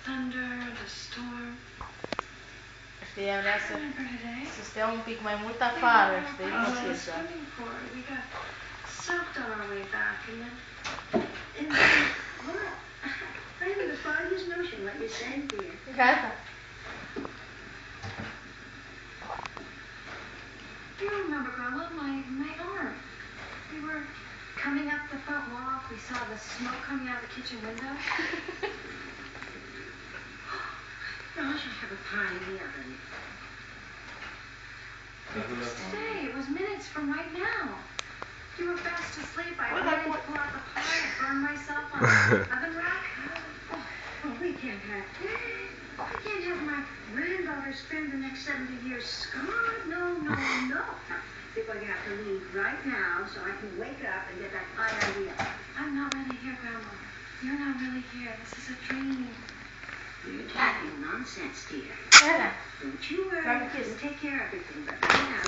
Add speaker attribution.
Speaker 1: thunder, the storm.
Speaker 2: Știi, ea vrea să stea un pic mai mult
Speaker 1: We
Speaker 2: afară,
Speaker 1: were
Speaker 2: știi,
Speaker 1: by
Speaker 2: pot
Speaker 1: the
Speaker 2: ieșea.
Speaker 1: swimming pool. We got soaked on our way back, and then
Speaker 3: Well, I haven't the foggiest notion what you're saying, dear.
Speaker 2: Gata.
Speaker 1: you remember, Grandma, my arm. We were coming up the front walk. We saw the smoke coming out of the kitchen window.
Speaker 3: Gosh, I have a pie in the oven.
Speaker 1: Stay, it was minutes from right now. You were fast asleep. I ran to pull out the pie and burned myself on the oven rack.
Speaker 3: Well, we can't have my granddaughter spend the next 70 years scarred. No. We're going to have to leave right now so I can wake up and get that pie idea.
Speaker 1: I'm not really here, Grandma. You're not really here. This is a dream.
Speaker 3: You're talking nonsense, dear.
Speaker 2: Gata.
Speaker 3: Don't you worry.
Speaker 2: Fac un kiss.
Speaker 3: We'll take care of everything, but right now